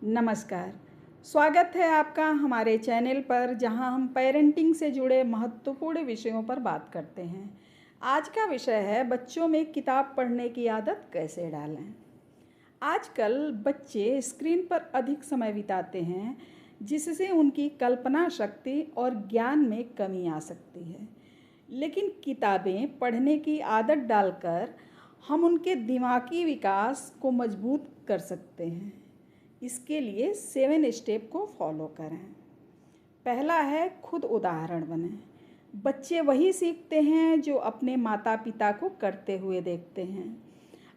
नमस्कार। स्वागत है आपका हमारे चैनल पर, जहां हम पेरेंटिंग से जुड़े महत्वपूर्ण विषयों पर बात करते हैं। आज का विषय है बच्चों में किताब पढ़ने की आदत कैसे डालें। आजकल बच्चे स्क्रीन पर अधिक समय बिताते हैं, जिससे उनकी कल्पना शक्ति और ज्ञान में कमी आ सकती है। लेकिन किताबें पढ़ने की आदत डालकर हम उनके दिमागी विकास को मजबूत कर सकते हैं। इसके लिए 7 स्टेप को फॉलो करें। पहला है, खुद उदाहरण बने। बच्चे वही सीखते हैं जो अपने माता पिता को करते हुए देखते हैं।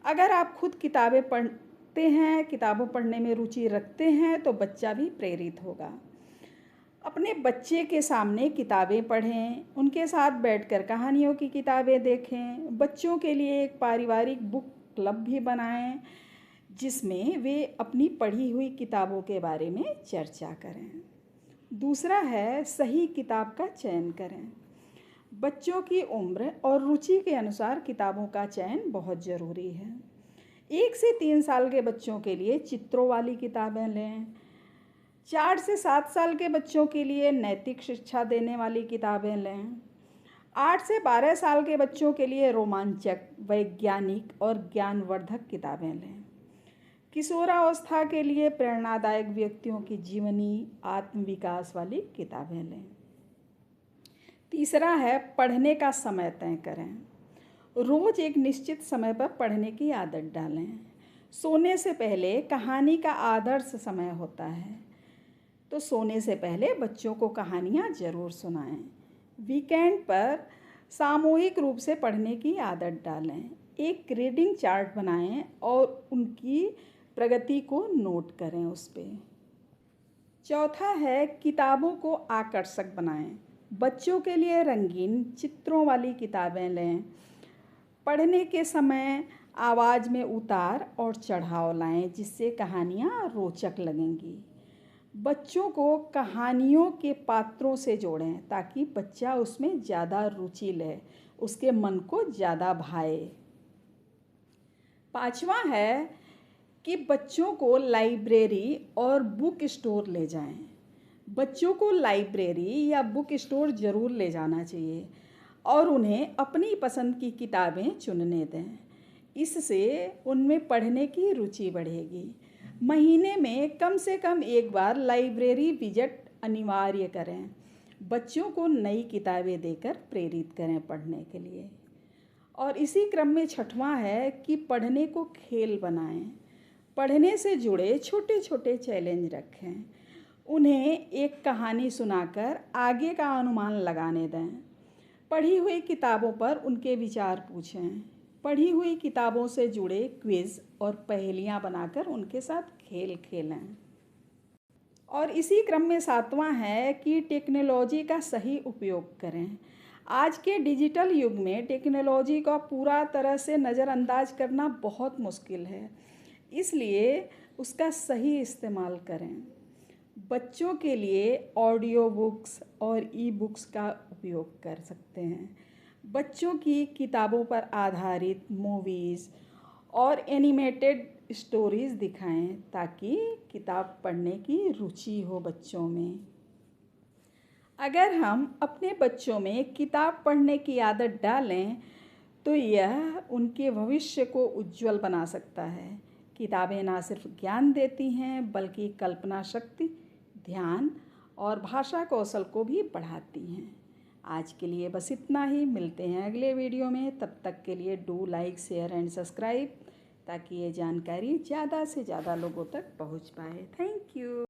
अगर आप खुद किताबें पढ़ते हैं, किताबों पढ़ने में रुचि रखते हैं, तो बच्चा भी प्रेरित होगा। अपने बच्चे के सामने किताबें पढ़ें, उनके साथ बैठकर कहानियों की किताबें देखें। बच्चों के लिए एक पारिवारिक बुक क्लब भी बनाएं, जिसमें वे अपनी पढ़ी हुई किताबों के बारे में चर्चा करें। दूसरा है, सही किताब का चयन करें। बच्चों की उम्र और रुचि के अनुसार किताबों का चयन बहुत ज़रूरी है। 1 से 3 साल के बच्चों के लिए चित्रों वाली किताबें लें। 4 से 7 साल के बच्चों के लिए नैतिक शिक्षा देने वाली किताबें लें। 8 से 12 साल के बच्चों के लिए रोमांचक, वैज्ञानिक और ज्ञानवर्धक किताबें लें। किशोरावस्था के लिए प्रेरणादायक व्यक्तियों की जीवनी, आत्मविकास वाली किताबें लें। तीसरा है, पढ़ने का समय तय करें। रोज़ एक निश्चित समय पर पढ़ने की आदत डालें। सोने से पहले कहानी का आदर्श समय होता है, तो सोने से पहले बच्चों को कहानियाँ ज़रूर सुनाएं। वीकेंड पर सामूहिक रूप से पढ़ने की आदत डालें। एक रीडिंग चार्ट बनाएं और उनकी प्रगति को नोट करें उस पे। चौथा है, किताबों को आकर्षक बनाएं। बच्चों के लिए रंगीन चित्रों वाली किताबें लें। पढ़ने के समय आवाज़ में उतार और चढ़ाव लाएं, जिससे कहानियाँ रोचक लगेंगी। बच्चों को कहानियों के पात्रों से जोड़ें, ताकि बच्चा उसमें ज़्यादा रुचि ले, उसके मन को ज़्यादा भाए। पांचवा है कि बच्चों को लाइब्रेरी और बुक स्टोर ले जाएं। बच्चों को लाइब्रेरी या बुक स्टोर ज़रूर ले जाना चाहिए और उन्हें अपनी पसंद की किताबें चुनने दें। इससे उनमें पढ़ने की रुचि बढ़ेगी। महीने में कम से कम एक बार लाइब्रेरी विजिट अनिवार्य करें। बच्चों को नई किताबें देकर प्रेरित करें पढ़ने के लिए। और इसी क्रम में छठवां है कि पढ़ने को खेल बनाएं। पढ़ने से जुड़े छोटे छोटे चैलेंज रखें। उन्हें एक कहानी सुनाकर आगे का अनुमान लगाने दें। पढ़ी हुई किताबों पर उनके विचार पूछें। पढ़ी हुई किताबों से जुड़े क्विज़ और पहेलियाँ बनाकर उनके साथ खेल खेलें। और इसी क्रम में सातवां है कि टेक्नोलॉजी का सही उपयोग करें। आज के डिजिटल युग में टेक्नोलॉजी का पूरा तरह से नज़रअंदाज करना बहुत मुश्किल है, इसलिए उसका सही इस्तेमाल करें। बच्चों के लिए ऑडियो बुक्स और ई बुक्स का उपयोग कर सकते हैं। बच्चों की किताबों पर आधारित मूवीज़ और एनिमेटेड स्टोरीज़ दिखाएं, ताकि किताब पढ़ने की रुचि हो बच्चों में। अगर हम अपने बच्चों में किताब पढ़ने की आदत डालें, तो यह उनके भविष्य को उज्जवल बना सकता है। किताबें ना सिर्फ ज्ञान देती हैं, बल्कि कल्पना शक्ति, ध्यान और भाषा कौशल को भी बढ़ाती हैं। आज के लिए बस इतना ही। मिलते हैं अगले वीडियो में। तब तक के लिए do like, share and subscribe, ताकि ये जानकारी ज़्यादा से ज़्यादा लोगों तक पहुंच पाए। Thank you.